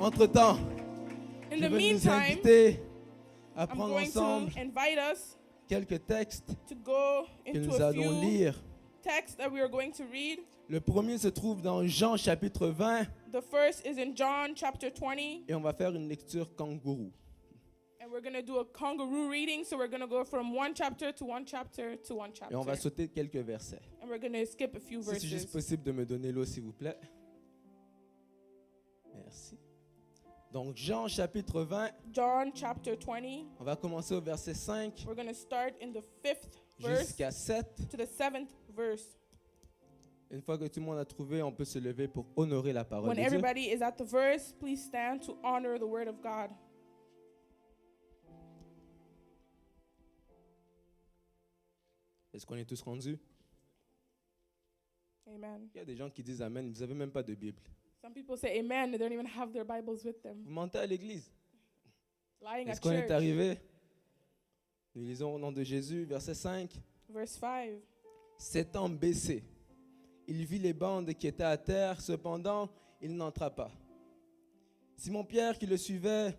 Entre-temps, In je the veux nous meantime, inviter à I'm prendre going ensemble to invite us quelques textes to go que into nous a allons few lire. texts that we are going to read. Le premier se trouve dans Jean chapitre 20 The first is in John chapter 20, et on va faire une lecture kangourou. and we're going to do a kangaroo reading. So we're going to go from one chapter to one chapter to one Et on va chapter. sauter quelques versets. And we're going to skip a few Si c'est juste verses. possible de me donner l'eau, s'il vous plaît. Merci. Donc, Jean chapitre 20, John chapter 20. on va commencer au verset 5 We're going to start in the 5th verse jusqu'à 7. to the 7th verse. Une fois que tout le monde a trouvé, on peut se lever pour honorer la parole When de Dieu. everybody is at the verse, please stand to honor the word of God. Est-ce qu'on est tous rendus? Amen. Il y a des gens qui disent Amen, vous n'avez même pas de Bible. Some people say amen, they don't even have their Bibles with them. Vous mentez à l'église. Lying Est-ce at qu'on est church. arrivé? Nous lisons au nom de Jésus, verset 5. Verse 5. S'étant baissé, il vit les bandes qui étaient à terre, cependant, il n'entra pas. Simon-Pierre, qui le suivait,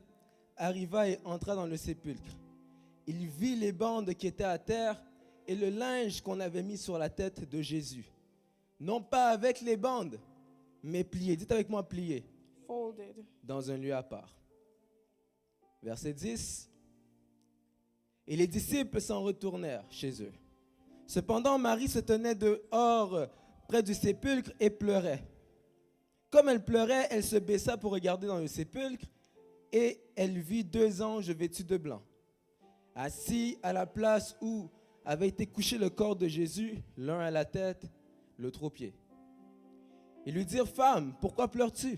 arriva et entra dans le sépulcre. Il vit les bandes qui étaient à terre et le linge qu'on avait mis sur la tête de Jésus. Non pas avec les bandes, mais plié. Dites avec moi plié. Folded. Dans un lieu à part. Verset 10. Et les disciples s'en retournèrent chez eux. Cependant, Marie se tenait dehors près du sépulcre et pleurait. Comme elle pleurait, elle se baissa pour regarder dans le sépulcre et elle vit 2 anges vêtus de blanc, assis à la place où avait été couché le corps de Jésus, l'un à la tête, l'autre aux pieds. Ils lui dirent, « Femme, pourquoi pleures-tu »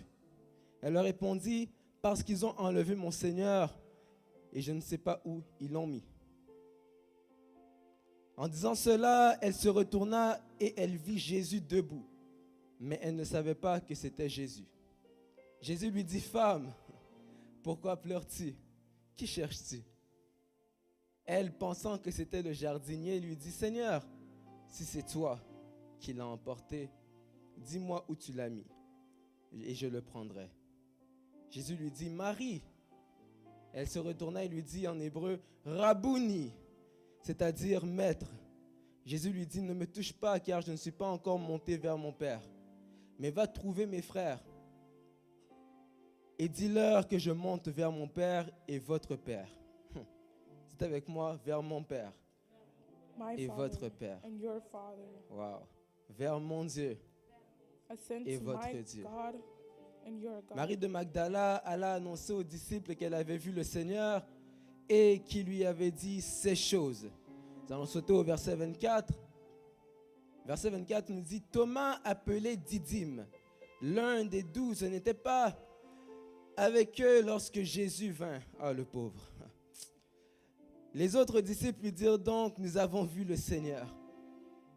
Elle leur répondit, « Parce qu'ils ont enlevé mon Seigneur et je ne sais pas où ils l'ont mis. » En disant cela, elle se retourna et elle vit Jésus debout. Mais elle ne savait pas que c'était Jésus. Jésus lui dit, « Femme, pourquoi pleures-tu? Qui cherches-tu » Elle, pensant que c'était le jardinier, lui dit, « Seigneur, si c'est toi qui l'as emporté, dis-moi où tu l'as mis, et je le prendrai. » Jésus lui dit, « Marie. » Elle se retourna et lui dit en hébreu, « Rabouni », c'est-à-dire « Maître ». Jésus lui dit, « Ne me touche pas, car je ne suis pas encore monté vers mon Père, mais va trouver mes frères et dis-leur que je monte vers mon Père et votre Père. » Dites avec moi, vers mon Père My et Father votre Père. and your Father. Wow. Vers mon Dieu. Ascend Et to votre my Dieu. God and your God. Marie de Magdala alla annoncer aux disciples qu'elle avait vu le Seigneur et qui lui avait dit ces choses. Nous allons sauter au verset 24. Verset 24 nous dit, Thomas, appelé Didyme, l'un des 12, n'était pas avec eux lorsque Jésus vint. Ah, le pauvre. Les autres disciples lui dirent donc, nous avons vu le Seigneur.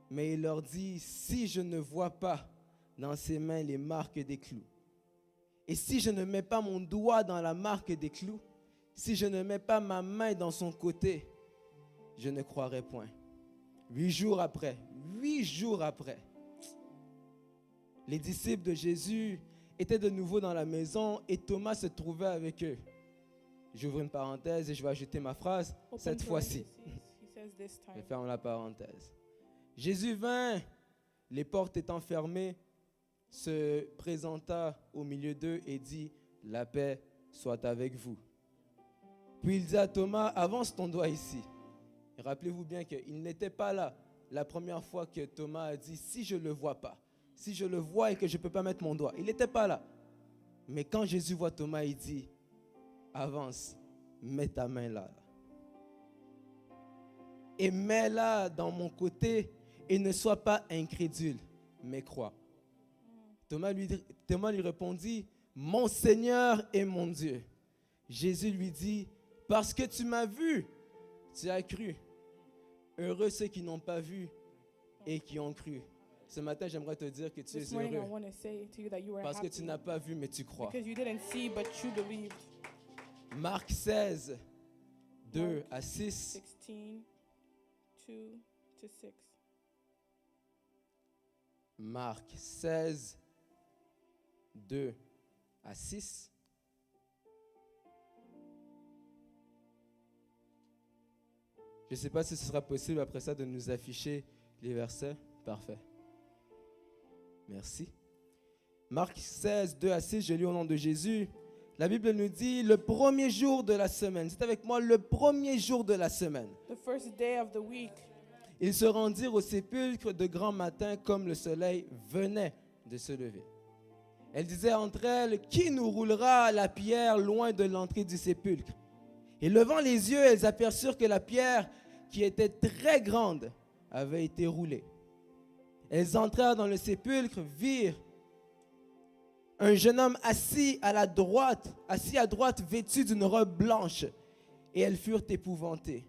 Mais il leur dit, si je ne vois pas dans ses mains les marques des clous, et si je ne mets pas mon doigt dans la marque des clous, si je ne mets pas ma main dans son côté, je ne croirai point. 8 jours après, les disciples de Jésus étaient de nouveau dans la maison et Thomas se trouvait avec eux. J'ouvre une parenthèse et je vais ajouter ma phrase, Open cette fois-ci. parentheses. He says this Je time. ferme la parenthèse. Jésus vint, les portes étant fermées, se présenta au milieu d'eux et dit, « La paix soit avec vous. » Puis il dit à Thomas, « Avance ton doigt ici. » Et rappelez-vous bien qu'il n'était pas là la première fois que Thomas a dit, « Si je ne le vois pas, si je le vois et que je ne peux pas mettre mon doigt. » Il n'était pas là. Mais quand Jésus voit Thomas, il dit, « Avance, mets ta main là. Et mets-la dans mon côté et ne sois pas incrédule, mais crois. » Thomas lui répondit, « Mon Seigneur et mon Dieu. » Jésus lui dit, « Parce que tu m'as vu, tu as cru. Heureux ceux qui n'ont pas vu et qui ont cru. » Ce matin, j'aimerais te dire que tu This es morning, I heureux want to say to you that you are parce que happy tu n'as pas vu, mais tu crois. because you didn't see, but you believed. Marc 16, 2 à 6. 16, 2 to 6. Marc 16, 2 à 6. Je ne sais pas si ce sera possible après ça de nous afficher les versets. Parfait. Merci. Marc 16, 2 à 6, je lis au nom de Jésus. La Bible nous dit le premier jour de la semaine. C'est avec moi le premier jour de la semaine. The first day of the week. Ils se rendirent au sépulcre de grand matin comme le soleil venait de se lever. Elle disait entre elles, qui nous roulera la pierre loin de l'entrée du sépulcre? Et levant les yeux, elles aperçurent que la pierre, qui était très grande, avait été roulée. Elles entrèrent dans le sépulcre, virent un jeune homme assis à droite, vêtu d'une robe blanche, et elles furent épouvantées.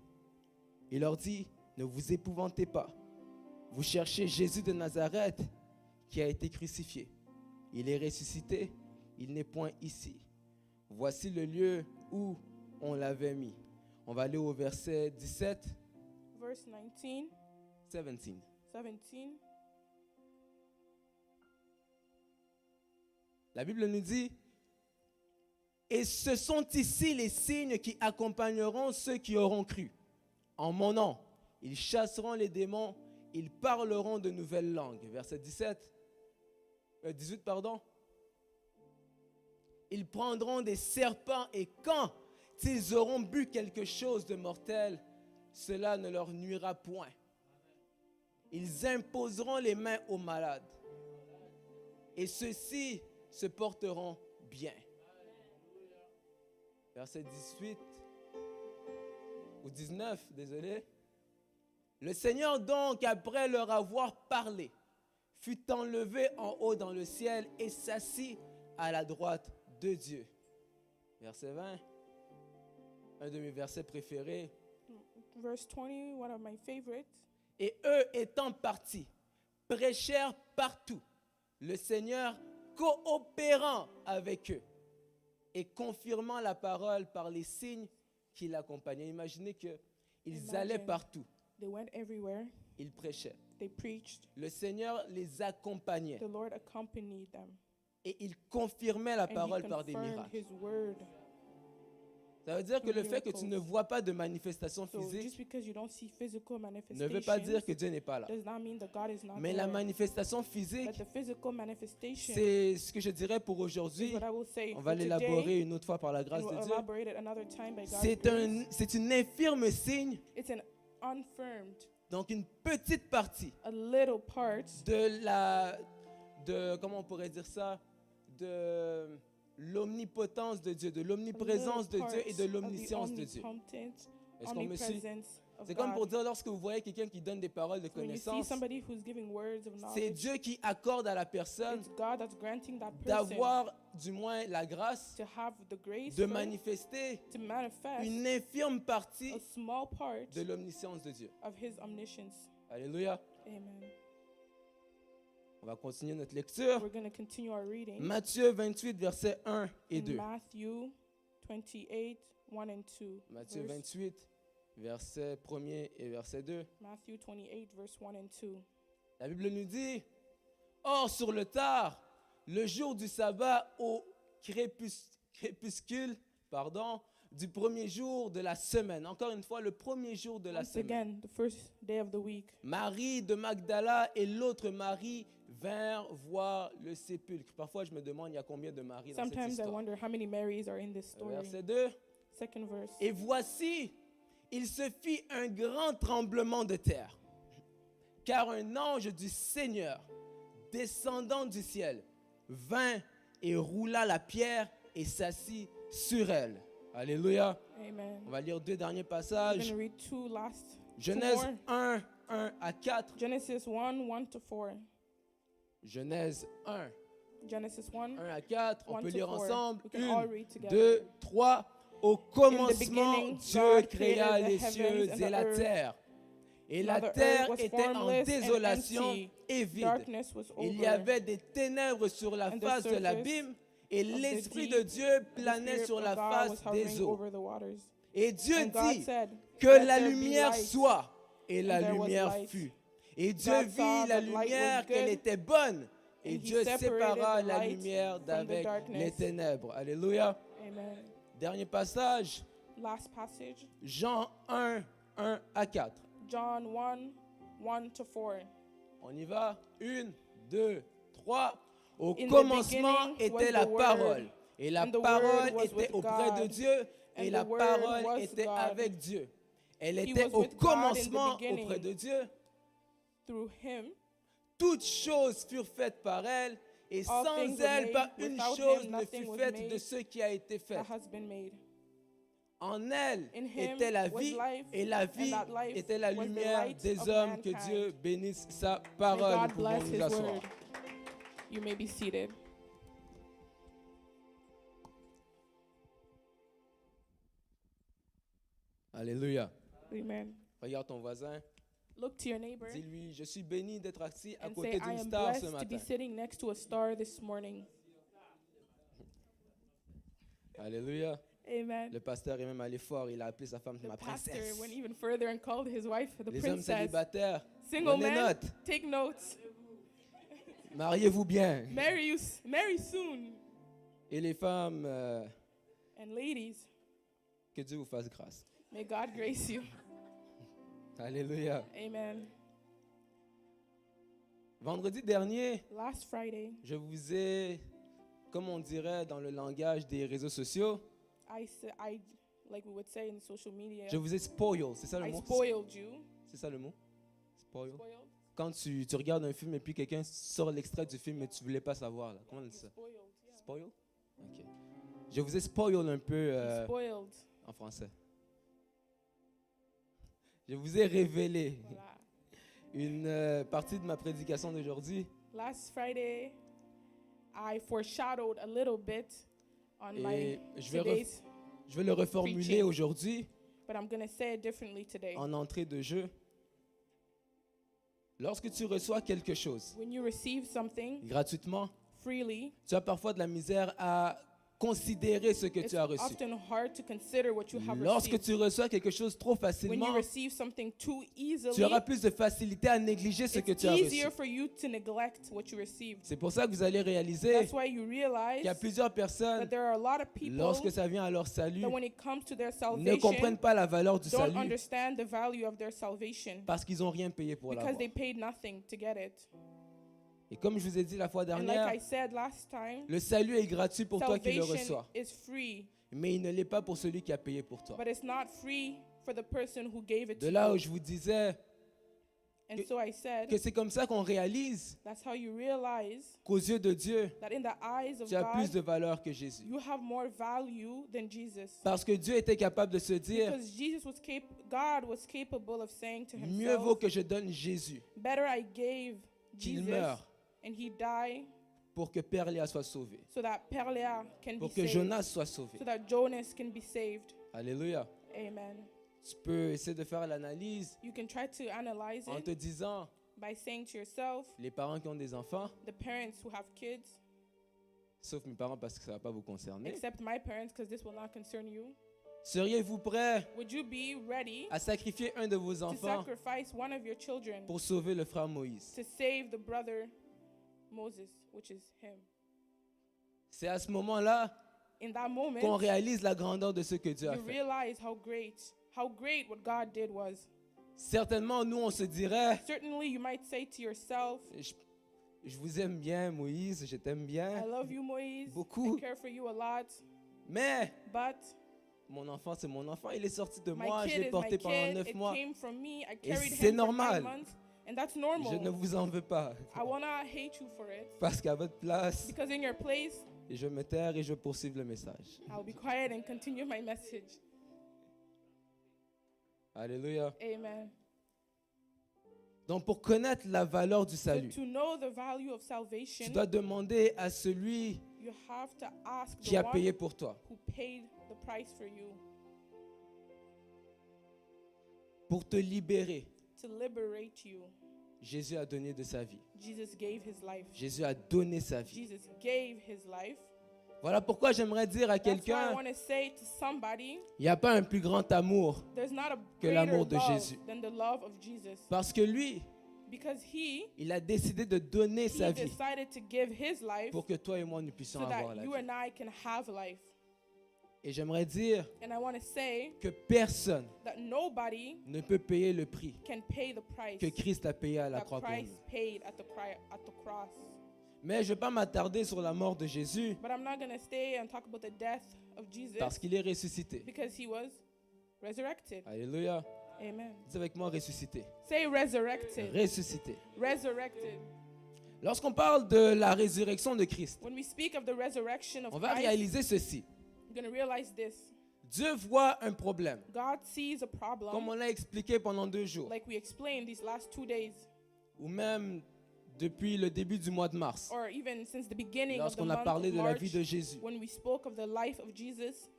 Il leur dit, ne vous épouvantez pas. Vous cherchez Jésus de Nazareth qui a été crucifié. Il est ressuscité, il n'est point ici. Voici le lieu où on l'avait mis. On va aller au verset 17. Verse 19, 17. 17. La Bible nous dit, et ce sont ici les signes qui accompagneront ceux qui auront cru. En mon nom, ils chasseront les démons, ils parleront de nouvelles langues. Verset 18, pardon. Ils prendront des serpents et quand ils auront bu quelque chose de mortel, cela ne leur nuira point. Ils imposeront les mains aux malades et ceux-ci se porteront bien. Verset 18 ou 19, désolé. Le Seigneur donc, après leur avoir parlé, fut enlevé en haut dans le ciel et s'assit à la droite de Dieu. Verset 20, un de mes versets préférés. Verse 20, one of my favorites. Et eux étant partis, prêchèrent partout, le Seigneur coopérant avec eux et confirmant la parole par les signes qui l'accompagnaient. Imaginez qu'ils allaient partout. They went everywhere. Ils prêchaient. They preached. Le Seigneur les accompagnait. The Lord accompanied them. Et il confirmait la And parole he par des confirmed miracles. his word. Ça veut dire que le fait que tu ne vois pas de manifestation So just physique because you don't see physical ne veut pas dire manifestations que Dieu n'est pas là. does not mean that God is not Mais la there. manifestation But physique, the physical manifestation c'est ce que je dirais pour is aujourd'hui. what I will say. On va For l'élaborer today, une autre fois par la grâce and de we'll Dieu. elaborate it another time by God's grace. C'est une infirme signe, It's an unfirmed, donc une petite partie a little part comment on pourrait dire ça, de l'omnipotence de Dieu, de l'omniprésence de Dieu et de l'omniscience de Dieu. Est-ce qu'on me suit? C'est comme pour dire, lorsque vous voyez quelqu'un qui donne des paroles de connaissance, c'est Dieu qui accorde à la personne d'avoir du moins la grâce de manifester une infirme partie de l'omniscience de Dieu. Alléluia. Amen. On va continuer notre lecture. We're going to continue our reading. Matthieu 28, versets 1 et In 2. Matthew 28, 1 and 2. Matthieu Verse- 28, verset 1er et verset 2. Matthew 28, verse 1 and 2. La Bible nous dit, or sur le tard, le jour du sabbat au crépuscule, du premier jour de la semaine. Encore une fois, le premier jour de la Once semaine. again, the first day of the week. Marie de Magdala et l'autre Marie vinrent voir le sépulcre. Parfois, je me demande, il y a combien de Marie dans cette Sometimes I histoire. wonder how many Marys are in this story. Verset 2. Second verse. Et voici, il se fit un grand tremblement de terre, car un ange du Seigneur, descendant du ciel, vint et roula la pierre et s'assit sur elle. Alléluia. Amen. On va lire deux derniers I'm passages. going to read two last. Genèse more. 1, 1 à 4. Genesis 1, 1 to 4. Genèse 1, Genesis 1, 1 à 4. On 1 peut to lire 4. ensemble. We can all 1, read together. 2, 3. Au commencement, beginning, Dieu God créa created the les heavens cieux and et the la earth. terre. Et Now la the terre earth was était en formless and désolation empty. et vide. Darkness was over. Il y avait des ténèbres sur la And the face de surface l'abîme et of the l'Esprit deep, de Dieu The planait Spirit sur of la God face was hovering des eaux. over the waters. Et Dieu And God dit said, que "Let la there be lumière light." soit. Et la And there was lumière light. fut. Et Dieu God vit saw la that light was lumière good, qu'elle était bonne. Et and he Dieu separated sépara the la light lumière from the d'avec darkness. les ténèbres. Alléluia. Amen. Dernier passage. Last passage. Jean 1, 1 à 4. John 1, 1 to 4. On y va. 1, 2, 3. Au In the commencement beginning was était la the Word, parole. Et la and the parole Word was était with auprès de God, Dieu. Et and la the Word parole was était God. avec Dieu. Elle He était was au with God in the commencement beginning. auprès de Dieu. Through him, Toutes choses furent faites par elle. Et All sans things were elle, made. pas une Without chose him, ne nothing fut was faite de made ce qui a été fait. that has been made. En elle In him était la was vie, life, et la and vie that life était la was the lumière light des of hommes. Que mankind. Dieu bénisse sa May parole. Nous God pouvons bless nous his asseoir. word. You may be seated. Alléluia. Amen. Regarde ton voisin. Look to your neighbor Dis-lui, je suis béni d'être assis à and côté say, I d'une am star ce blessed to be matin. sitting next to a star this morning. Alléluia. Amen. Le pasteur est même allé fort. Il a appelé sa femme The ma pastor princesse. went even further and called his wife the Les hommes princess. célibataires, Single prenez men, note. take notes. Mariez-vous bien. Marry soon. Et les femmes, And ladies, que Dieu vous fasse grâce. may God grace you. Alléluia. Amen. Vendredi dernier, Last Friday, je vous ai, comme on dirait dans le langage des réseaux sociaux, I like we would say in social media, je vous ai spoiled. C'est ça le I mot? spoiled you. C'est ça le mot? Spoiled. Spoiled? Quand tu regardes un film et puis quelqu'un sort l'extrait du film mais tu voulais pas savoir. Là. Comment on dit ça? Spoiled, yeah. Spoiled? Ok. Je vous ai spoiled un peu Spoiled. en français. Je vous ai révélé Voilà. une partie de ma prédication d'aujourd'hui. Last Friday, I foreshadowed a little bit on my Et je vais today's, Je vais le reformuler Preaching. aujourd'hui but I'm going to say it differently today. en entrée de jeu. Lorsque tu reçois quelque chose When you receive something gratuitement, freely, tu as parfois de la misère à considérer ce que it's tu as reçu. often hard to consider what you have Lorsque received. tu reçois quelque chose trop When facilement, you receive something too tu easily, auras plus de facilité à négliger ce que it's tu as reçu. easier for you to neglect what you received. C'est pour ça que vous allez réaliser That's why you qu'il y a realize plusieurs personnes, that there are a lot of people lorsque ça vient à leur salut, that when it comes to their ne salvation, comprennent pas la valeur du don't salut understand the value of their salvation parce qu'ils n'ont rien payé pour because l'avoir. they paid nothing to get it. Et comme je vous ai dit la fois And like dernière, I said last time, le salut est gratuit pour toi qui le salvation reçois, is free, mais il ne l'est pas pour celui qui a payé pour toi. but it's not free for the person who gave it De to là où you. je vous disais And so I said, que c'est comme ça qu'on réalise that's how you realize qu'aux yeux de Dieu, that in the eyes of tu as plus God, de valeur que Jésus. you have more value than Jesus. Parce que Dieu était capable de se dire, Because God was capable of saying to mieux vaut himself, que je donne Jésus, better I gave qu'il Jesus meure, and he died pour que Père Léa soit sauvé, so that Perlea can be pour que saved, Jonas soit sauvé. so that Jonas can be saved. Alléluia. Amen. Tu peux essayer de faire l'analyse You can try to analyze en it te disant, by saying to yourself, les parents qui ont des enfants, the parents who have kids, sauf mes parents parce que ça ne va pas vous concerner, except my parents because this will not concern you, seriez-vous prêts would you be ready à sacrifier un de vos to enfants sacrifice one of your children pour sauver le frère Moïse? to save the brother Moses, which is him? C'est à ce moment-là In that moment, qu'on réalise la grandeur de ce que Dieu a you fait. realize how great what God did was. Certainement, nous, on se dirait, Certainly, you might say to yourself, je vous aime bien, Moïse, je t'aime I bien, love you, Moise. beaucoup, I care for you a lot. mais But mon enfant, c'est mon enfant, il est sorti de my moi, je kid l'ai is my porté pendant kid. 9 It mois. came from me. I Et carried c'est him for 9 normal. months. And that's Je ne normal. vous en veux pas, I will not hate you for it. parce qu'à votre place, Because in your place, je vais me taire et je vais poursuivre le message. I'll be quiet and continue my message. Alléluia. Amen. Donc, pour connaître la valeur du So salut, to know the value of salvation, tu dois demander à celui you have to ask qui the a one payé pour toi. who paid the price for you Pour te libérer, to liberate you. Jésus a donné de sa vie. Jesus gave his life. Jésus a donné sa vie. Jesus gave his life. Voilà pourquoi j'aimerais dire à That's why I quelqu'un, want to say to somebody, il n'y a pas un plus grand amour there's not a que greater l'amour de love Jésus. than the love of Jesus. Parce que lui, Because il a décidé de donner sa he vie decided to give his life pour que toi et moi nous puissions so avoir that la you vie. and I can have life. Et j'aimerais dire And I want to say que personne that nobody ne peut payer le prix can pay the price que Christ a payé à la that croix pour Christ nous. paid at the cross. Mais je ne vais pas m'attarder sur la mort de Jésus But I'm not going to stay and talk about the death of Jesus parce qu'il est ressuscité. because he was resurrected. Alléluia. Amen. Dis avec moi ressuscité. Say resurrected. Ressuscité. Resurrected. Lorsqu'on parle de la résurrection de Christ, When we speak of the resurrection of on va Christ, réaliser ceci. you're going to realize this. Dieu voit un problème, God sees a problem, comme on l'a expliqué pendant 2 jours, like we explained these last 2 days, ou même depuis le début du mois de mars, or even since the beginning of the lorsqu'on a month parlé of de la March, vie de Jésus. when we spoke of the life of Jesus.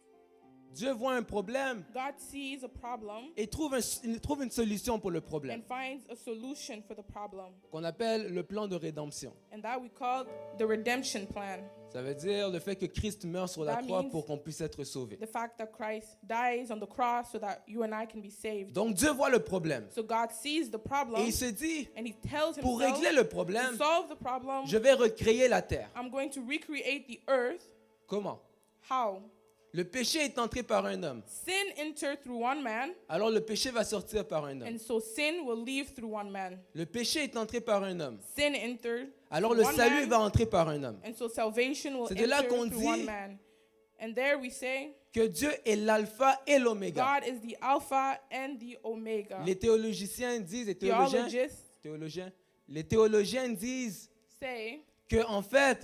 Dieu voit un problème God sees a problem et il trouve une solution pour le problème, and finds a solution for the problem. qu'on appelle le plan de rédemption. And that we call the redemption plan. Ça veut dire le fait que Christ meurt sur la That croix means pour qu'on puisse être sauvé. The fact that Christ dies on the cross so that you and I can be saved. Donc Dieu voit le problème So God sees the et problem il se dit, and he tells pour himself, régler le to problème, solve the problem, je vais recréer la terre. I'm going to recreate the earth. Comment? How? Le péché est entré par un homme. Sin entered through one man, Alors le péché va sortir par un homme. and so sin will leave through one man. Le péché est entré par un homme. Sin entered Alors through le one salut man, va entrer par un homme. and so salvation will C'est de là enter qu'on through dit one man. And there we say, Que Dieu est l'alpha et l'oméga. God is the Alpha and the Omega. Les théologiens disent, les théologiens disent Say que en fait,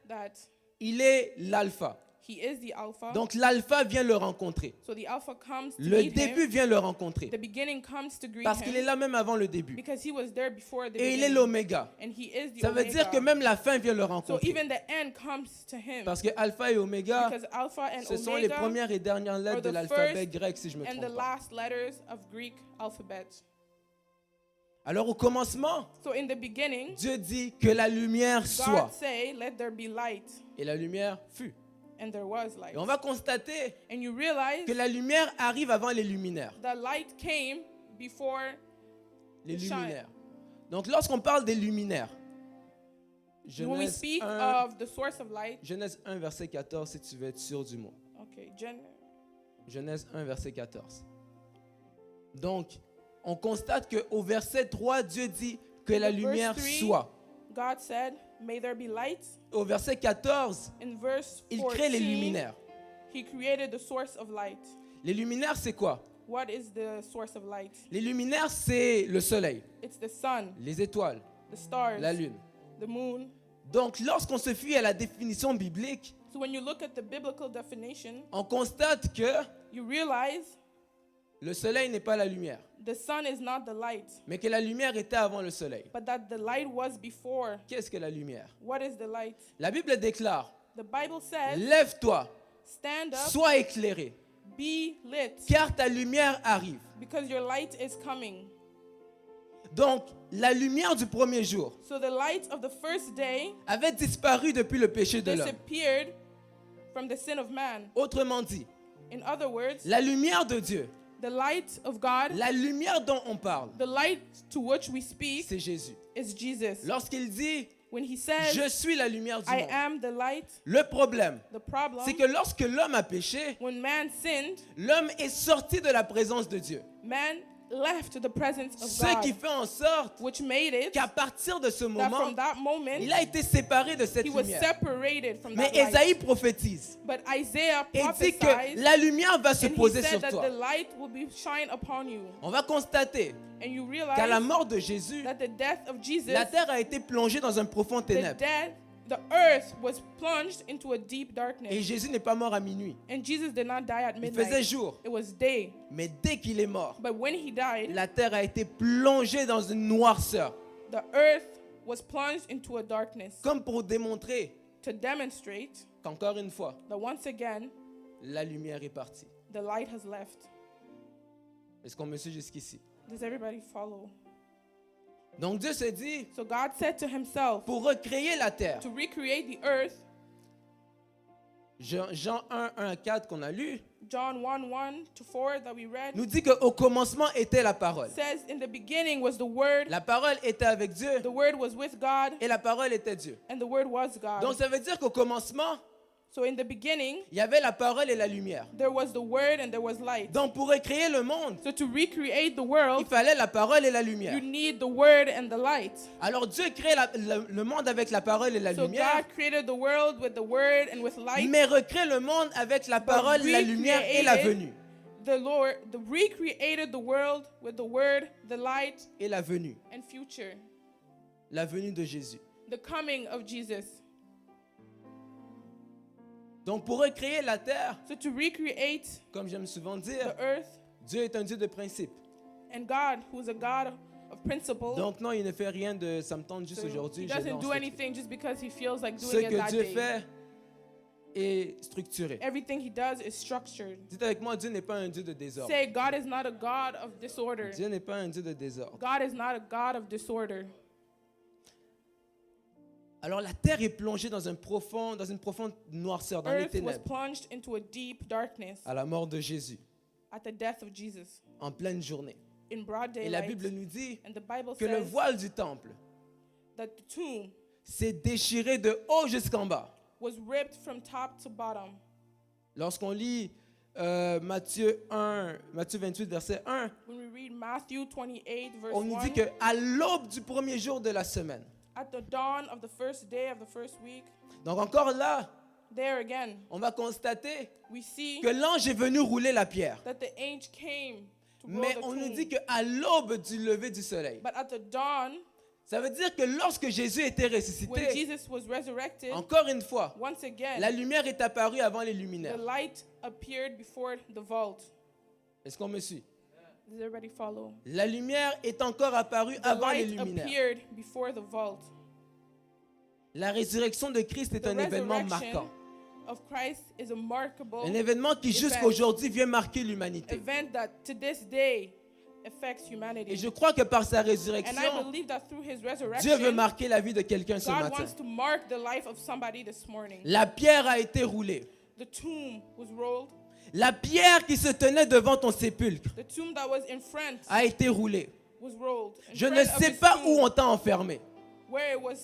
that il est l'alpha. he is the Alpha. Donc l'alpha vient le rencontrer. So the Alpha comes to Le meet début him. vient le rencontrer. The beginning comes to greet Parce qu'il est him là même avant le début. because he was there before the Et il est beginning. l'oméga. And he is the Ça veut Omega. dire que même la fin vient le So rencontrer. even the end comes to him. Parce que alpha et oméga, Because Alpha and ce sont les Omega premières et dernières lettres are de the l'alphabet first grec, si je me and the trompe pas. last letters of Greek alphabet. Alors au commencement, So in the beginning, Dieu dit que la lumière soit. God say, let there be light. Et la lumière fut. And there was light. Et on va constater And you realize que la lumière arrive avant les luminaires. the light came before Les the shine. luminaires. Donc lorsqu'on parle des luminaires, When we Genèse speak 1, of the source of light, Genèse 1, verset 14, si tu veux être sûr du mot. okay, Genèse 1, verset 14. Donc, on constate qu'au verset 3, Dieu dit que la In verse lumière 3, soit. God said, may there be light. Au verset 14, In verse il crée les 14, luminaires. he created the source of light. Les luminaires, c'est quoi? What is the source of light? Les luminaires, c'est le soleil, It's the sun, les étoiles, the stars, la lune. the moon. Donc, lorsqu'on se fie à la définition biblique, So when you look at the biblical definition, on constate que you realize le soleil n'est pas la lumière, the sun is not the light, mais que la lumière était avant le soleil. but that the light was before. Qu'est-ce que la lumière? What is the light? La Bible déclare, The Bible says, lève-toi, stand up, sois éclairé, be lit, car ta lumière arrive. because your light is coming. Donc, la lumière du premier jour So the light of the first day avait disparu depuis le péché de l'homme. disappeared from the sin of man. Autrement dit, In other words, la lumière de Dieu, the light of God, la lumière dont on parle, the light to which we speak, c'est Jésus. is Jesus. Lorsqu'il dit, When he says, je suis la lumière du I monde, am the light, le problème, the problem, c'est que lorsque l'homme a péché, when man sinned, l'homme est sorti de la présence de Dieu. man left the presence of Ce qui God, fait en sorte which made it qu'à partir de ce that moment, from that moment, il a été séparé de cette he was lumière. separated from Mais that light. Ésaïe prophétise But Isaiah et dit prophesied, que la lumière va se and he poser said sur that toi. the light will be shine upon you. On va constater And you qu'à la realize mort de Jésus, that the death of Jesus, la terre a été plongée dans un profond ténèbre. the earth was plunged into a deep Et darkness. Jésus n'est pas mort à minuit. And Jesus did not die at Il faisait midnight. jour. It was day. Mais dès qu'il est mort, But when he died, la terre a été plongée dans une noirceur. the earth was plunged into a darkness Comme pour démontrer to demonstrate qu'encore une fois, that once again, la lumière est partie. the light has left. Est-ce qu'on me suit jusqu'ici? Does everybody follow? Donc Dieu se dit, So God said to himself, pour recréer la terre, to recreate the earth, Jean 1, 1 à 4 qu'on a lu, John 1:1-4 that we read, nous dit qu'au commencement était la parole. says, in the beginning was the Word, La parole était avec Dieu the Word was with God, et la parole était Dieu. and the Word was God. Donc ça veut dire qu'au commencement, So in the beginning, il y avait la parole et la lumière. there was the Word and there was light. Donc pour recréer le monde, So to recreate the il world, fallait la parole et la lumière. you need the Word and the light. Alors Dieu crée le monde avec la parole et la So lumière, God created the world with the Word and with light. mais recrée le monde avec la parole, la lumière et la venue. Recreated the world with the Word, the light, Et la venue. and future. La venue de Jésus. The coming of Jesus. Donc pour recréer la terre, So to recreate comme j'aime souvent the dire, earth, Dieu est un Dieu de principe. and God, who is a God of principle, Donc non, il ne fait rien de ça me tente juste so aujourd'hui. he je doesn't lance do le truc. anything just because he feels like Ce doing it que that Dieu day. fait est structuré. Everything he does is structured. Dites avec moi, Dieu n'est pas un Dieu de désordre. Say, God is not a God of disorder. Dieu n'est pas un Dieu de désordre. God is not a God of disorder. Alors la terre est plongée dans une profonde noirceur, dans les Earth was ténèbres, plunged into a deep darkness à la mort de Jésus, at the death of Jesus en pleine journée. in broad Et la daylight. Bible nous dit And the Bible que le says voile du temple that the tomb s'est déchiré de haut jusqu'en bas. was ripped from top to bottom. Lorsqu'on lit Matthieu 28, verset 1, When we read Matthew 28, verse on nous 1, dit qu'à l'aube du premier jour de la semaine, at the dawn of the first day of the first week, donc encore là, there again, on va constater we see que l'ange est venu rouler la pierre. that the angel came to roll Mais the on nous tomb. dit qu'à l'aube du lever du soleil, But at the dawn, ça veut dire que lorsque Jésus était when ressuscité, Jesus was resurrected, encore une fois, once again, la lumière est apparue avant les the luminaires. light appeared before the vault. Est-ce qu'on me suit? Does everybody follow? La lumière est encore apparue The avant les light luminaires. appeared before the vault. La résurrection de Christ est The un événement resurrection marquant. of Christ is a remarkable Un événement qui jusqu'à aujourd'hui vient marquer l'humanité. event that to this day affects humanity. Et je crois que par sa And I résurrection, believe that through his Dieu veut resurrection, marquer la vie de quelqu'un ce God matin. wants to mark the life of somebody this morning. La pierre a été roulée. The tomb was rolled. La pierre qui se tenait devant ton sépulcre The tomb that was in front a été roulée. was rolled. In Je front ne of sais his pas tomb, où on t'a enfermé. where it was.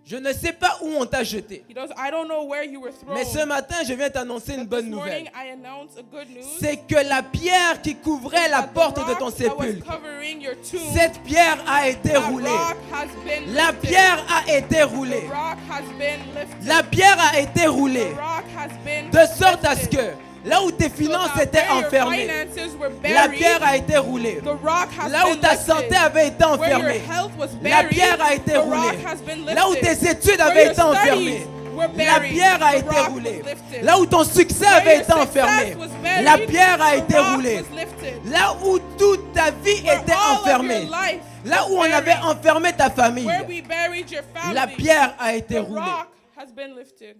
Je ne sais pas où on t'a jeté. I don't know where you were thrown. Mais ce matin, je viens t'annoncer une But bonne this nouvelle. morning I announce a good news. C'est que la pierre qui couvrait la that the porte de rock ton that was sépulcre, covering your tomb, cette pierre a été that roulée. rock has been La lifted. pierre a été roulée. The rock has been lifted. La pierre a été roulée. The rock has been De sorte à ce lifted. que là où tes So finances that étaient where your enfermées, finances were la buried, pierre a été roulée. the rock has Là où been ta lifted. santé avait été Where your enfermée, health was la buried, pierre a été the roulée. rock has been lifted. Là où tes études Where avaient your été enfermées, studies were la buried, pierre a the été rock roulée. was lifted. Là où ton succès Where avait your été enfermé, success was buried, la pierre a the été rock roulée. was lifted. Là où toute ta vie Where était all of enfermée, your life là où on was avait buried, enfermé ta famille, where we buried your family, la pierre a été the roulée. rock has been lifted.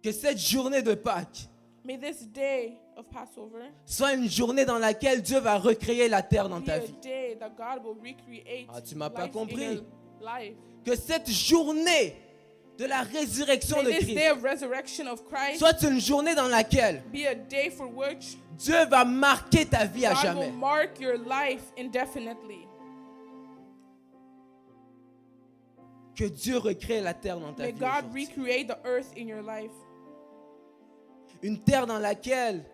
Que cette journée de Pâques May this day of Passover soit une journée dans laquelle Dieu va recréer la terre dans be ta a vie. day that God will recreate Ah, tu m'as pas life in compris. your life. Que cette journée de la résurrection de May this day Christ of resurrection of Christ soit une journée dans laquelle be a day for which Dieu va marquer ta vie à God will jamais. mark your life indefinitely. Que Dieu recrée la terre dans ta May vie. God aujourd'hui. recreate the earth in your life. Une terre dans laquelle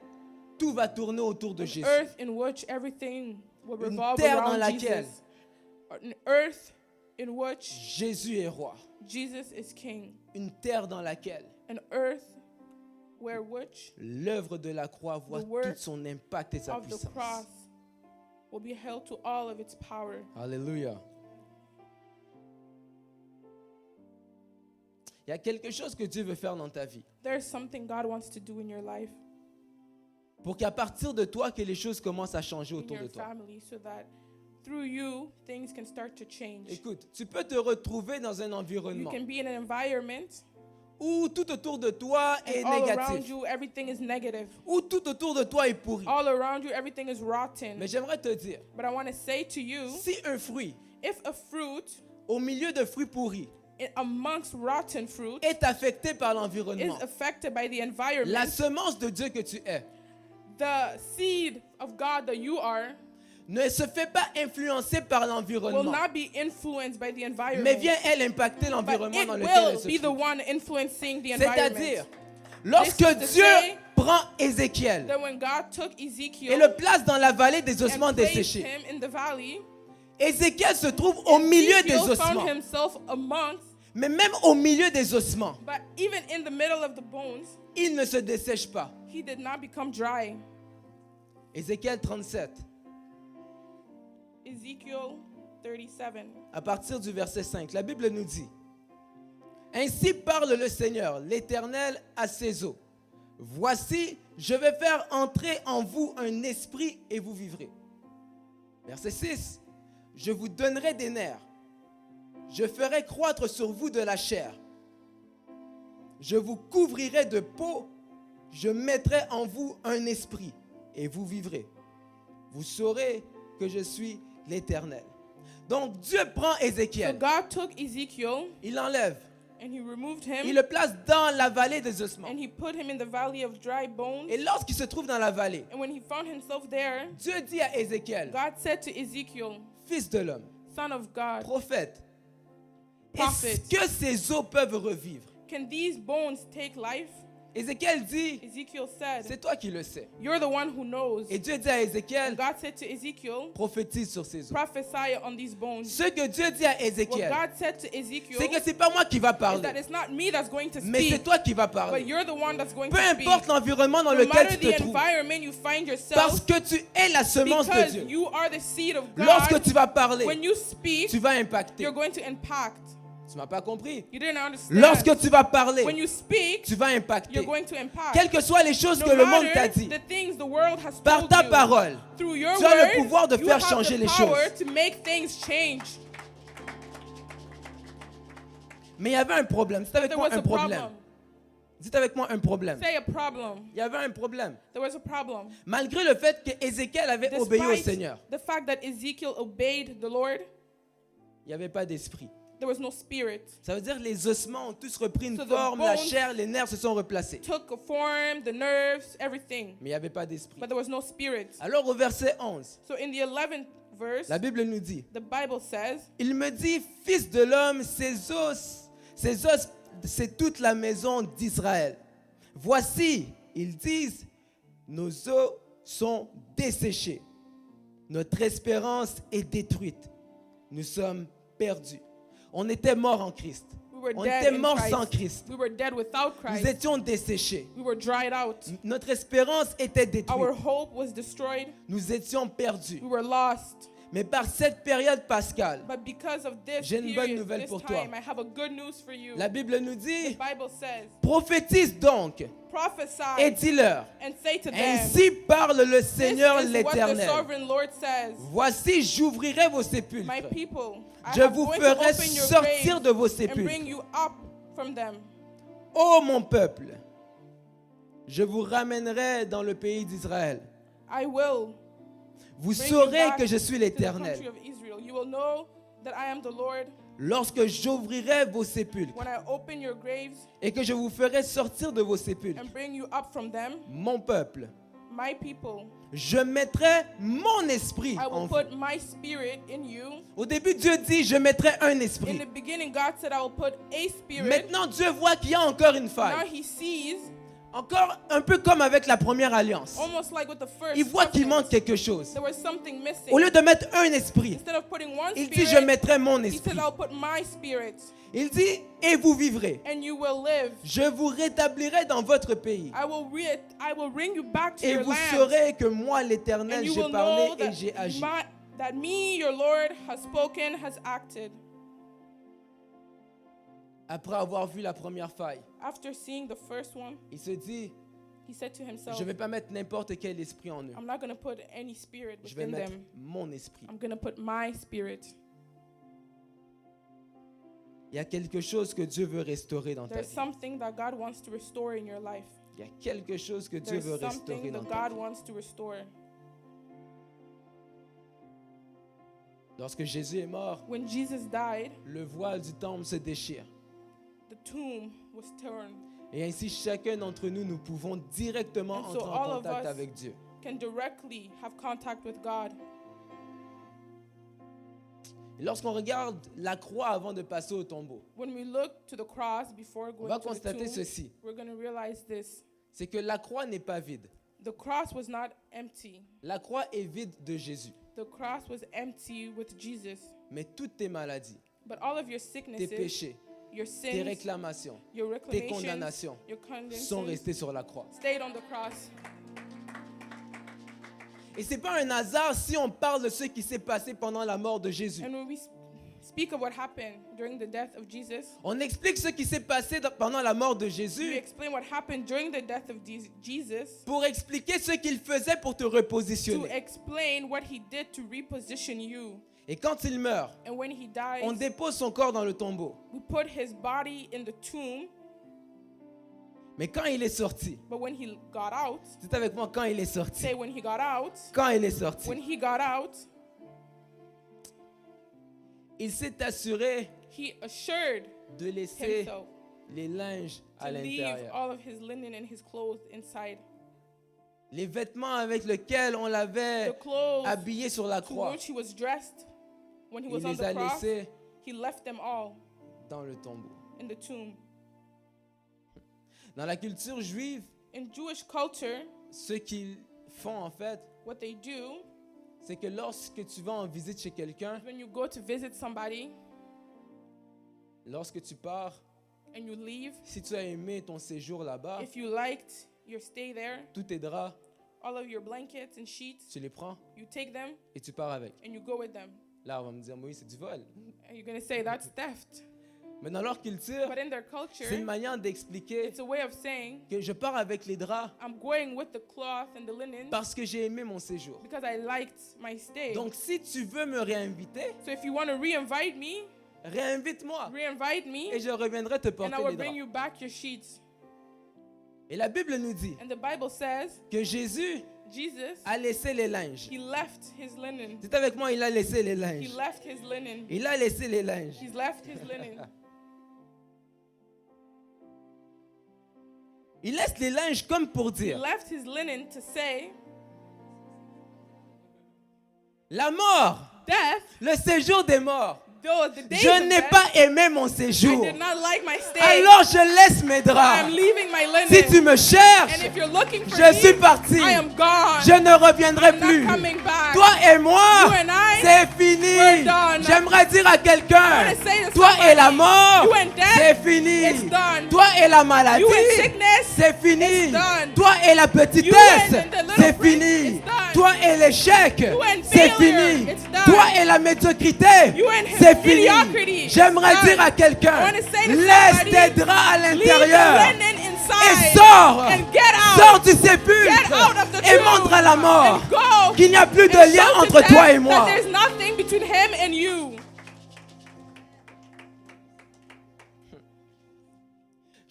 tout va tourner autour de Jésus. Earth in which everything will Une revolve terre dans around laquelle Jesus. An earth in which Jésus est roi. Jesus is king. Une terre dans laquelle An earth where which l'œuvre de la croix voit The work tout son impact et sa of the puissance. cross will be held to all of its power. Alléluia. Il y a quelque chose que Dieu veut faire dans ta vie. There's something God wants to do in your life, Pour qu'à partir de toi, que les choses commencent à changer in autour de your toi. family, so that through you, things can start to change. Écoute, tu peux te retrouver dans un You environnement can be in an environment où tout autour de toi est and all around négatif, you, everything is negative. où tout autour de toi est pourri. All around you, everything is rotten. Mais j'aimerais te dire, But I want to say to you, si un fruit, if a fruit au milieu de fruits pourris, amongst rotten fruit est affecté par is l'environnement, affected by the la environment, semence de Dieu que tu es the seed of God that you are ne se fait pas influencer par will l'environnement, not be influenced by the environment, mais vient, elle, impacter but l'environnement it dans lequel elle will se be the trouve. one influencing the C'est-à-dire, environment. lorsque This is to Dieu say prend Ézéchiel That when God took et Ezekiel le place dans la vallée des and ossements placed desséchés, him in the valley, Ézéchiel se trouve au milieu des Ezekiel found ossements. himself amongst, Mais même au milieu des ossements, but even in the middle of the bones, il ne se dessèche pas. he did not become dry. Ézéchiel 37, Ezekiel 37. à partir du verset 5, la Bible nous dit: Ainsi parle le Seigneur, l'Éternel, à ses eaux. Voici, je vais faire entrer en vous un esprit et vous vivrez. Verset 6, je vous donnerai des nerfs. Je ferai croître sur vous de la chair. Je vous couvrirai de peau. Je mettrai en vous un esprit et vous vivrez. Vous saurez que je suis l'Éternel. Donc Dieu prend So Ézéchiel, God took Ezekiel il l'enlève, and he removed il him le place dans la vallée des ossements. and he put him in the valley of dry bones. Et lorsqu'il se trouve dans la vallée, And when he found himself there, Dieu dit à Ézéchiel, God said to Ezekiel, fils de l'homme, Son of God, prophète, Prophet. est-ce que ces eaux peuvent revivre? can these bones take life? Ézéchiel dit, Ezekiel said, c'est toi qui le sais. You're the one who knows. Et Dieu dit à And Ézéchiel, God said to Ezekiel, prophétise sur ces eaux. prophesy on these bones. Ce que Dieu dit à What Ézéchiel, God said to Ezekiel c'est que c'est pas moi qui va is that parler, it's not me that's going to mais c'est speak, toi qui vas but parler. you're the one that's going Peu to speak. importe l'environnement dans No lequel matter tu te the trouves, environment you find parce yourself, que tu es la semence de because Dieu. you are the seed of Lorsque God, tu vas parler, when you speak, tu vas impacter. you're going to impact. Tu m'as pas compris. You didn't understand. Lorsque tu vas parler, When you speak, tu vas impacter. you're going to impact. Quelles que soient les choses No que le monde t'a matter dit, the things the world has par told ta you, parole, through your tu as le words, pouvoir de you faire have changer the les power choses. to make things change. Mais il y avait un problème. C'est avec There moi was un a problème. problem. Dites avec moi un problème. Say a problem. Il y avait un problème. There was a problem. Malgré le fait que Ézéchiel avait obéi au Despite Seigneur, the fact that Ezekiel obeyed the Lord, il n'y avait pas d'esprit. there was no spirit. Ça veut dire que les ossements ont tous repris une So the forme, la bones chair, les nerfs se sont replacés. Took a form, the nerves, everything, Mais il n'y avait pas d'esprit. but there was no spirit. Alors au verset 11, So in the 11th verse, la Bible nous dit, the Bible says, il me dit, fils de l'homme, ces os, c'est toute la maison d'Israël. Voici, ils disent, nos os sont desséchés. Notre espérance est détruite. Nous sommes perdus. On était morts en Christ. we were On dead était in morts Christ. sans Christ. We were dead without Nous Christ. étions desséchés. We were dried out. Notre espérance était détruite. Our hope was destroyed. Nous étions perdus. We were lost. Mais par cette période pascale, But because of this J'ai une bonne period, nouvelle this pour toi. time, I have a good news for you. la Bible nous The dit, Bible says, prophétise donc prophesy et dis-leur, and say to them, ainsi parle le this Seigneur is what the l'Éternel. sovereign Lord says. Voici, j'ouvrirai vos My sépulcres. people, I Je am vous going to ferai open your sortir graves de vos and sépulcres. bring you up from them. Ô mon peuple, je vous ramènerai dans le pays d'Israël. I will Vous bring you saurez back que je suis to the l'Éternel country of Israel. You will know that I am the Lord lorsque j'ouvrirai vos sépulcres when I open your graves et que je vous ferai sortir de vos sépulcres. and bring you up from them. Mon peuple, My people, je mettrai mon esprit I en will vous. put my spirit in you. Au début, Dieu dit, je mettrai un In esprit. the beginning, God said, I will put a spirit. Maintenant, Dieu voit qu'il y a encore une Now faille. he sees, Encore un peu comme avec la première alliance. almost like with the first Il voit qu'il covenant, manque quelque chose. there was something missing. Au lieu de mettre un esprit, Instead of putting one il dit, je spirit, mettrai mon he esprit. said, I'll put my spirit Il dit, et vous vivrez. and you will live. Je vous rétablirai dans votre pays. I will bring you back to Et your vous land. saurez que moi, And l'Éternel, you j'ai will parlé know et j'ai agi. that me, your Lord, has spoken, has acted. Après avoir vu la première faille, After seeing the first one, il se dit, he said to himself, je ne vais pas mettre n'importe quel esprit en eux. I'm not going to put any spirit Je vais within mettre them. mon esprit. I'm going to put my spirit. Il y a quelque chose que Dieu veut restaurer dans ta There's vie. something that God wants to restore in your life. Il y a quelque chose que Dieu There's veut restaurer something dans that ta God vie. wants to restore. Lorsque Jésus est mort, When Jesus died, le voile du temple se déchire. the tomb was torn. Et ainsi, chacun d'entre nous, nous pouvons directement And so entrer all en of contact us avec Dieu. Can directly have contact with God. Lorsqu'on regarde la croix avant de passer au tombeau, when we look to the cross before on going va to the constater tomb, ceci. we're going to realize this. C'est que la croix n'est pas vide. The cross was not empty. La croix est vide de Jésus. The cross was empty with Jesus. Mais toutes tes maladies, But all of your tes sicknesses, péchés, your tes sins, réclamations, your tes reclamations, condamnations your sont condemnations restées sur la croix. stayed on the cross. Et c'est pas un hasard si on parle de ce qui s'est passé pendant la mort de Jésus. And when we speak of what happened during the death of Jesus, On explique ce qui s'est passé pendant la mort de we Jésus explain what happened during the death of Jesus pour expliquer ce qu'il faisait pour te to repositionner. explain what he did to reposition you. Et quand il meurt, And when he died, on dépose son corps dans le tombeau. we put his body in the tomb. Mais quand il est sorti, But when he got out, c'est avec moi, quand il est sorti, say when he got out, quand il est sorti, when he got out, il s'est assuré he assured de laisser himself les linges to à leave l'intérieur. all of his linen and his clothes inside. Les vêtements avec lesquels on l'avait The clothes habillé sur la to croix, which he was dressed when he il was on les a the cross, laissés he left them all dans le tombeau. in the tomb. Dans la culture juive, In Jewish culture, ce qu'ils font en fait, what they do c'est que lorsque tu vas en visite chez quelqu'un, is when you go to visit somebody lorsque tu pars, and you leave, si tu as aimé ton séjour là-bas, if you liked your stay there, tous tes draps, all of your blankets and sheets, tu les prends you take them et tu pars avec. and you go with them. Là, on va me dire, oui, c'est du vol. And you're going to say that's theft. Mais dans leur culture, But in their c'est une culture, manière d'expliquer it's a way of saying, que je pars avec les draps I'm going with the cloth and the linen parce que j'ai aimé mon séjour. because I liked my stay. Donc, si tu veux me réinviter, So if you want to re-invite me, réinvite-moi re-invite et me, je reviendrai te and I porter will les bring draps. you back your sheets. Et la Bible nous dit And the Bible says que Jésus Jesus, a laissé les linges. he left his linen. C'est avec moi, il a laissé les He linges. left his linen. Il a laissé les linges. He's left his linen. Il laisse les linges comme pour He dire, left his linen to say, la mort, death, le séjour des morts. though the days Je of n'ai death, pas aimé mon I séjour. did not like my stay. Alors je laisse mes I'm draps. leaving my linen. Si tu me cherches, And if you're looking for je suis me, parti. I am gone. Je ne reviendrai I'm not plus. coming back. Toi et moi, You and I, c'est fini. we're done. J'aimerais dire à quelqu'un, I wanna say to toi et la somebody, mort, you and death, c'est fini. it's done. Toi et la maladie, You and sickness, c'est fini. it's done. Toi et la You petitesse, and the little c'est prince, fini. it's done. Toi et l'échec, You and c'est failure, fini. it's done. Toi et la médiocrité, You and c'est fini. mediocrity, J'aimerais it's dire done. à quelqu'un, I wanna say to laisse somebody, tes draps à leave l'intérieur the linen et inside sors. and get out. Sors du Get sépulcre out of the et tomb montre à la mort and go qu'il n'y a plus de and lien show to entre death toi et that moi. there's nothing between him and you.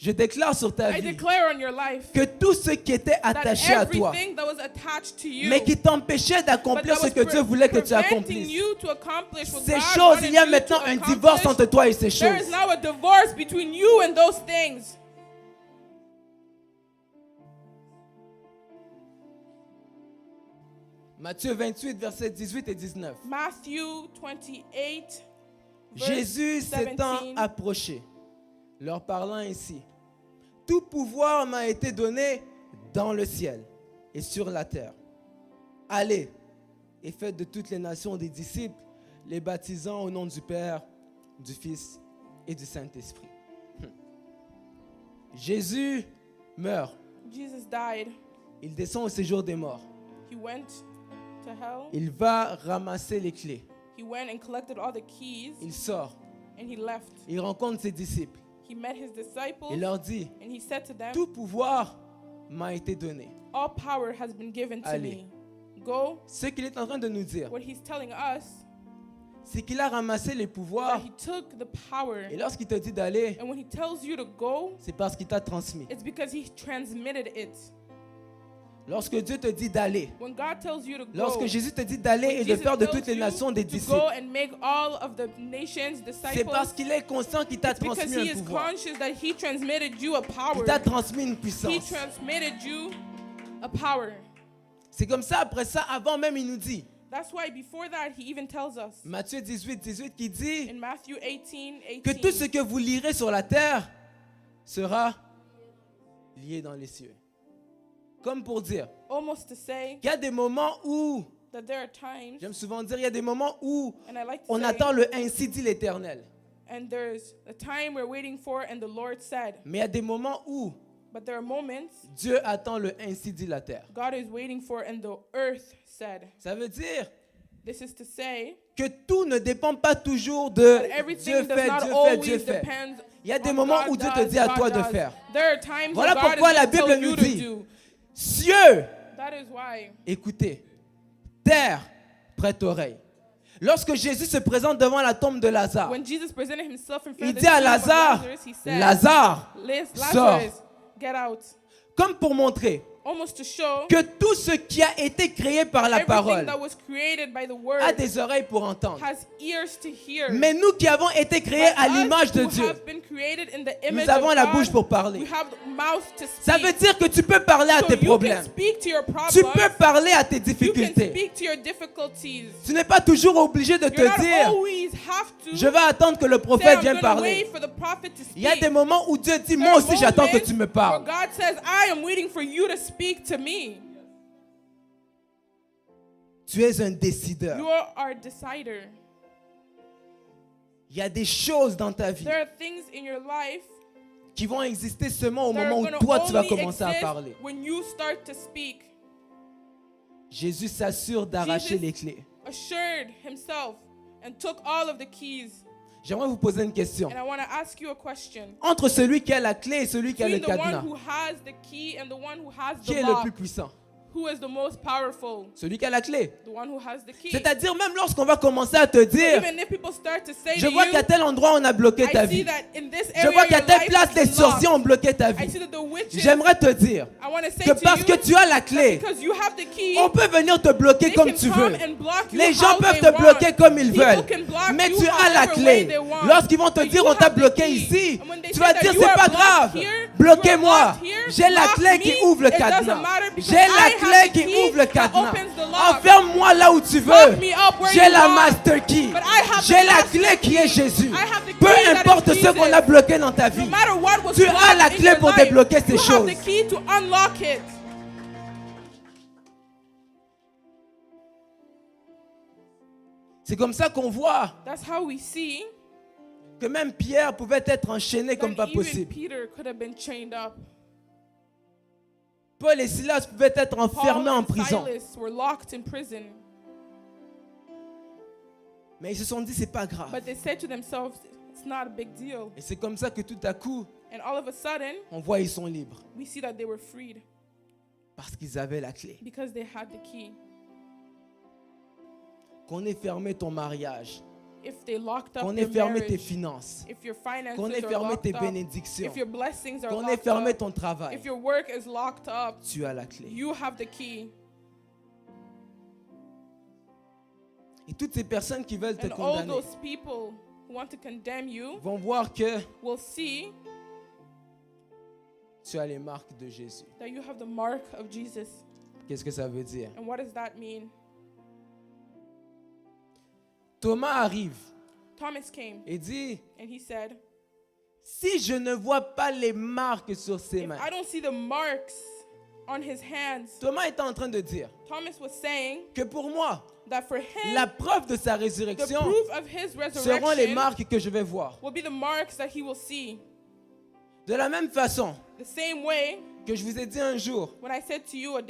Je déclare sur ta I vie declare on your life que tout ce qui était that attaché à toi, everything that was attached to you, mais qui t'empêchait but d'accomplir that ce was que Dieu voulait que tu preventing accomplisses, you to accomplish what ces God choses, wanted il y a you maintenant to un accomplish, divorce entre toi et ces there is choses. now a divorce between you and those things. Matthieu 28, versets 18 et 19. Matthew 28, verse Jésus 17. s'étant approché, leur parlant ainsi, « Tout pouvoir m'a été donné dans le ciel et sur la terre. Allez et faites de toutes les nations des disciples, les baptisant au nom du Père, du Fils et du Saint-Esprit. » Jésus meurt. Jesus died. Il descend au séjour des morts. He went to hell. Il va ramasser les clés. He went and collected all the keys Il sort. and he left. Il rencontre ses disciples. He met his disciples Il leur dit, and he said to them, tout pouvoir m'a été donné. all power has been given to Allez. me. Go. Ce qu'il est en train de nous dire, What he's telling us c'est qu'il a ramassé les is that pouvoirs. he took the power, Et lorsqu'il te dit d'aller, and when he tells you to go, c'est parce qu'il t'a transmis. it's because he transmitted it. Lorsque Dieu te dit d'aller, When God tells you to go, lorsque Jésus te dit d'aller when et de Jesus faire de tells toutes les you nations des to disciples, go and make all of the nations c'est disciples, parce qu'il est conscient qu'il t'a it's because transmis he un is pouvoir. conscious that he transmitted you a power. Il t'a transmis une He puissance. transmitted you a power. C'est comme ça, après ça, avant même, il nous dit, That's why before that, he even tells us Matthieu 18 qui dit in Matthew 18, que tout ce que vous lirez sur la terre sera lié dans les cieux. Comme pour dire almost to say qu'il y a des moments où, that there are times, j'aime souvent dire, il y a des moments où and I like to on say, attend le ainsi dit l'Éternel. and there's a time we're waiting for, and the Lord said. Mais il y a des moments où But there are moments Dieu attend le ainsi dit la terre. God is waiting for, and the earth said. Ça veut dire This is to say que tout ne dépend pas toujours de that Dieu everything does fait, not Dieu fait, always Dieu fait. depend. Il y a des on moments God où Dieu te does, dit à God toi de does. faire. There are times Voilà where God pourquoi is la going to Bible tell nous you dit, to do. cieux, That is why. écoutez, terre, prête oreille. Lorsque Jésus se présente devant la tombe de Lazare, When Jesus presented himself in front il of the dit à tomb of Lazare, Lazarus, he said, Lazare, Lazarus, get out. comme pour montrer Almost to show que tout ce qui a été créé par la everything parole that was created by the word a des oreilles pour entendre. has ears to hear. Mais nous qui avons été créés But à us l'image de who Dieu, have been created in the image nous avons of la God, bouche pour parler. we have the mouth to speak. Ça veut dire que tu peux parler à So tes you can problèmes. speak to your problems. Tu peux parler à tes You can difficultés. speak to your difficulties. Tu n'es pas toujours obligé de You te not dire, always have to je vais attendre que le say, prophète I'm vienne gonna parler. wait for the prophet to speak. Il y a des moments où Dieu dit, There moi are aussi j'attends que moments tu me where parles. God says, I am waiting for you to speak to me. Tu es un décideur. You are a decider. Il y a des choses dans ta vie There are things in your life qui vont exister seulement au that are moment où going toi to tu vas only commencer à exist parler. when you start to speak. Jésus s'assure d'arracher Jesus les clés. assured himself and took all of the keys. J'aimerais vous poser une question. And I want to ask you a question. Entre celui qui a la clé et celui qui a le Between the one cadenas, who has the key and the one who has qui the est le lock, plus puissant? who is the most powerful? Celui qui a la clé. The one who has the key. C'est-à-dire même lorsqu'on va commencer à te dire, Even if people start to say je to vois you, qu'à tel endroit on a bloqué ta I see vie. that in this Je area vois qu'à your telle life place les is locked. sorciers ont bloqué ta I vie. see that the witches, J'aimerais te dire I want to say que to parce you que tu as la clé, because you have the key, on peut venir te bloquer they comme can tu come veux. and block you Les gens how peuvent they te bloquer want. comme ils People veulent. can block Mais you tu as la however way clé. they want. Lorsqu'ils vont te But dire you on t'a have the bloqué key. ici, And when they tu say vas that dire you c'est are pas blocked grave. here, Bloquez-moi. you are blocked here, J'ai la block clé me. qui ouvre le It doesn't cadenas. matter because J'ai la I have clé the qui key ouvre le that cadenas. opens the lock. Enferme-moi là où tu veux. Lock me up where J'ai you la want. master key. But I have J'ai the la master clé qui est key. Jésus. I have the Peu key that is importe ce qu'on Jesus. a bloqué dans ta vie. No matter what was Tu as blocked la in clé your pour life, débloquer ces you have choses. the key to unlock it. C'est comme ça qu'on voit That's how we see que même Pierre pouvait être enchaîné comme that pas even possible. Peter could have been chained up. Paul et Silas pouvaient être enfermés Paul en and prison. Silas were locked in prison, Mais ils se sont dit c'est pas grave. but they said to themselves, "It's not a big deal." Et c'est comme ça que tout à coup, And all of a sudden, on voit ils sont libres we see that they were freed parce qu'ils avaient la clé. because they had the key. Qu'on ait fermé ton mariage, If they locked up qu'on their ait fermé tes marriage, finances, if your finances qu'on ait are fermé locked tes up, bénédictions, if your blessings are qu'on ait locked fermé up, ton travail, if your work is locked up, tu as la clé. you have the key. Et toutes ces personnes qui veulent te And all condamner those people who want to condemn you vont voir que will see tu as les marques de Jésus. that you have the mark of Jesus. Qu'est-ce que ça veut dire? And what does that mean? Thomas arrive Thomas came et dit, and he said, si je ne vois pas les marques sur ses if mains. I don't see the marks on his hands, Thomas était en train de dire Thomas was saying que pour moi, that for him, la preuve de sa the résurrection proof of his seront les resurrection marques que je vais voir. will be the marks that he will see. De la même façon The same way, que je vous ai dit un jour, when I said to you one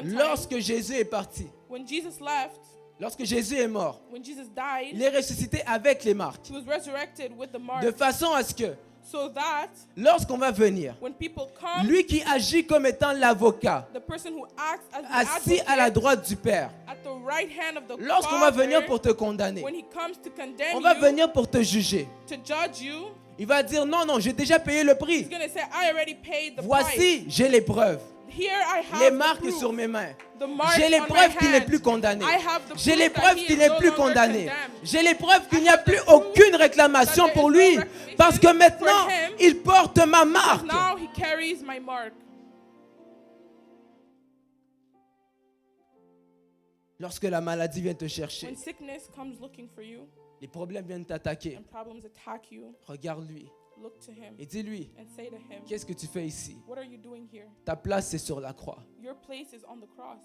time, lorsque Jésus est parti, when Jesus left, lorsque Jésus est mort, when Jesus il died, est ressuscité avec les marques. he was resurrected with the marks, De façon à ce que, so that lorsqu'on va venir, when people come, lui qui agit comme étant l'avocat, the person who acts as the assis à la advocate droite du Père, at the right hand of the lorsqu'on va venir Father, pour te condamner, when he comes to condemn on va you, venir pour te juger. to judge you, Il va dire non, non, j'ai déjà payé le he's prix. going to say, I already paid the price. Voici, j'ai les preuves, Here I have les the marques proof, sur mes mains. the marks J'ai les on my preuves qu'il n'est hands. plus condamné. I have the J'ai proof les that preuves he qu'il is n'est no plus longer condamné. condemned. J'ai les preuves qu'il I n'y a have the plus proof aucune réclamation that pour there is lui no reclamation parce que maintenant, for him. il porte ma marque. Now he carries my mark. Lorsque la maladie vient te chercher, when sickness comes looking for you les problèmes viennent t'attaquer, and problems attack you, regarde-lui look to him et dis-lui, and say to him, qu'est-ce que tu fais ici? what are you doing here? Ta place, c'est sur la croix. Your place is on the cross.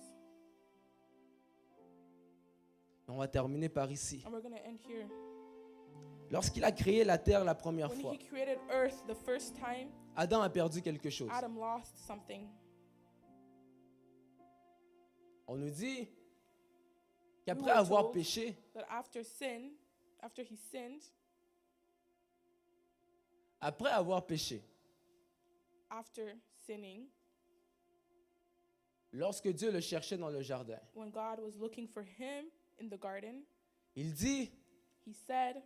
On va terminer par ici. And we're going to end here. Lorsqu'il a créé la terre la première When fois, he created earth the first time, Adam a perdu quelque chose. Adam lost something. On nous dit We qu'après were avoir told péché, that after he sinned, après avoir péché, after sinning, lorsque Dieu le cherchait dans le jardin, when God was looking for him in the garden, il dit, he said,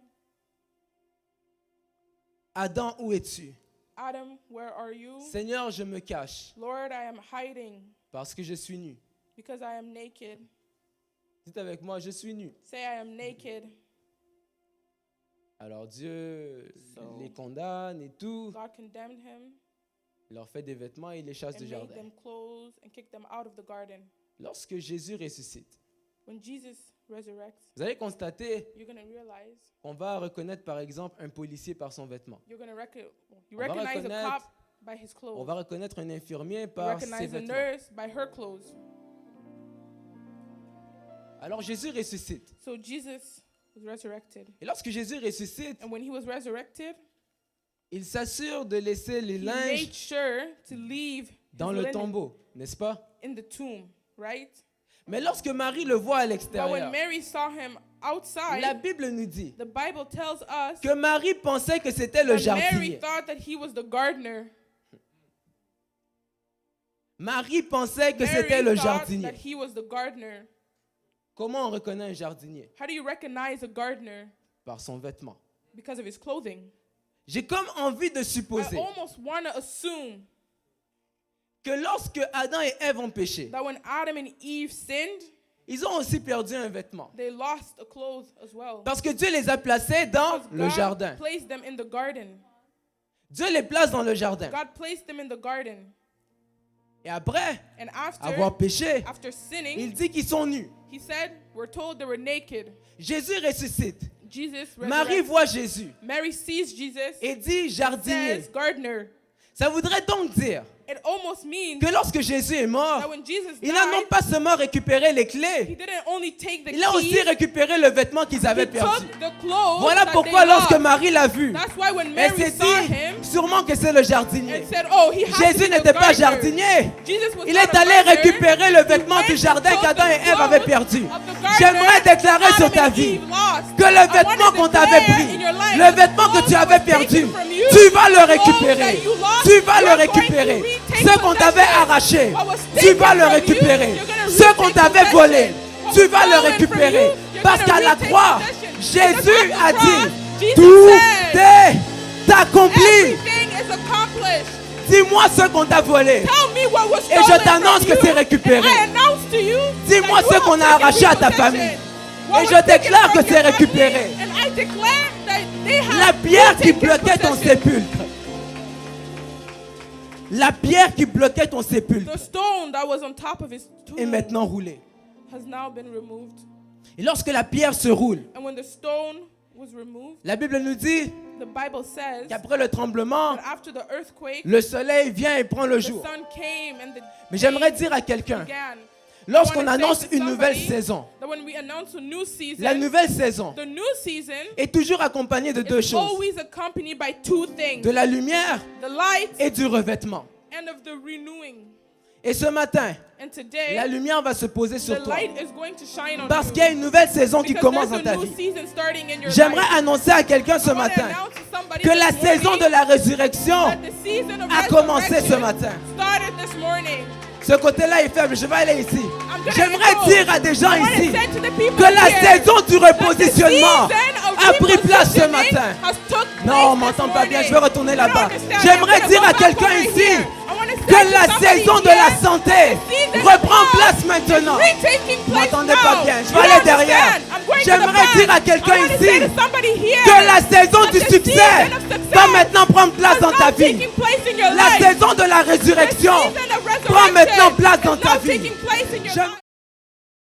Adam, où es-tu? Adam, where are you? Seigneur, je me cache Lord, I am hiding parce que je suis nu. because I am naked. Dites avec moi, je suis nu. Say, I am naked. Alors Dieu So- les condamne et tout. God condemned him Il leur fait des vêtements et il les chasse du and made jardin. them clothes and kicked them out of the garden. Lorsque Jésus ressuscite, When Jesus resurrects, vous allez constater you're going to realize, qu'on va reconnaître par exemple un policier par son vêtement. you On va recognize a reconnaître- cop by his On clothes. va reconnaître un infirmier You par ses recognize a vêtements. nurse by her clothes. Alors Jésus ressuscite. So Jesus was resurrected. Et lorsque Jésus ressuscite, And when he was resurrected, il s'assure de laisser les he made linges sure to leave dans his le linen tombeau, n'est-ce pas? in the tomb, right? Mais lorsque Marie le voit à But when l'extérieur, Mary saw him outside, la Bible nous dit the Bible tells us que Marie pensait que c'était le that Mary jardinier. thought that he was the gardener. Marie pensait que Mary c'était le thought jardinier. that he was the gardener. Comment on reconnaît un jardinier? How do you recognize a gardener? Par son vêtement. Because of his clothing. J'ai comme envie de I supposer almost want to assume que lorsque Adam et Ève ont péché, that when Adam and Eve sinned, ils ont aussi perdu un vêtement. they lost a clothes as well. Parce que Dieu les a placés dans Because le God jardin. placed them in the garden. Dieu les place dans le jardin. God placed them in the garden. Et après And after avoir péché, after il sinning, dit qu'ils sont nus. he said, we're told they were naked. Jésus ressuscite. Jesus Marie resurrects. voit Jésus Mary sees Jesus, et dit jardinier. says gardener. Ça voudrait donc dire It almost means que lorsque Jésus est that mort, when Jesus il n'a non died, pas seulement récupéré les he clés, didn't only take the il a aussi keys, récupéré le vêtement qu'ils he avaient took perdu. the clothes Voilà that pourquoi they lorsque lost. Marie l'a vu, That's why when elle Mary s'est saw dit him sûrement que c'est le jardinier. and said, oh, he has to Jésus be the n'était pas gardener. jardinier. Jesus was Il not est a allé gardener. récupérer le vêtement He du went jardin and took qu'Adam the et Ève avaient clothes perdu. of the gardener J'aimerais déclarer sur Adam ta and vie Eve lost. que le I vêtement wanted qu'on to t'avait declare pris, in your life, le vêtement que the tu clothes avais that was perdu, taken from you, tu vas le the clothes récupérer. that you lost, Tu vas le you're going to récupérer. retake Ce qu'on t'avait possession. arraché, What was tu taken vas le from you, récupérer. you're gonna Ce qu'on retake t'avait possession. volé, What tu was vas le stolen from récupérer. you, you're Parce gonna qu'à la retake croix, possession. Jésus Because a at the cross, dit, Jesus tout said, est accompli. everything is accomplished. Dis-moi ce qu'on t'a volé. Tell me what was Et je stolen t'annonce from que you, c'est récupéré. and I announce to you Dis-moi that ce you qu'on have a arraché taken à ta possession. famille. What Et was je taken déclare from que c'est your family, récupéré. and I declare that they have La pierre qui taken bloquait ton possession. sépulcre. La pierre qui bloquait ton sépulcre The stone that was on top of his tomb est maintenant roulée. has now been removed. Et lorsque la pierre se roule, And when the stone was removed, la Bible nous dit the Bible says that qu'après le tremblement, after the earthquake, le soleil vient et prend le the jour. sun came and the Mais j'aimerais day dire à quelqu'un, began. lorsqu'on I wanna say annonce to une nouvelle somebody saison, that when we announce a new season, la nouvelle saison the new season est toujours accompagnée de deux is choses, always accompanied by two things: de la lumière the light et du revêtement. and of the renewing. Et ce matin, And today, la lumière va se poser the sur toi. light is going to shine on Parce you. qu'il y a une nouvelle saison qui Because commence there's dans a ta new vie. season starting in your J'aimerais life. annoncer à quelqu'un ce I wanna matin announce to somebody que la this saison morning de la résurrection that the season of a commencé ce resurrection matin. started this morning. Ce côté-là est faible, je vais aller ici. I'm gonna J'aimerais go. dire à des gens I wanna ici say to the people que la here saison du that the repositionnement season of a pris place ce repositioning matin. has took Non, place on m'entend this pas bien, morning. je vais retourner You don't là-bas. understand. J'aimerais I'm gonna dire go à back quelqu'un over ici here. I wanna say que to la somebody saison de la here, santé the season of reprend health place is maintenant. retaking Vous place m'entendez pas now. bien, je You vais aller don't derrière. understand. I'm going to the J'aimerais back. dire à quelqu'un I wanna ici say to somebody here que la saison that du the succès season of success va maintenant prendre place is dans now ta vie. taking place in your La life. saison de la résurrection The season of prend maintenant resurrection place dans is ta now vie. taking place in your Je- life.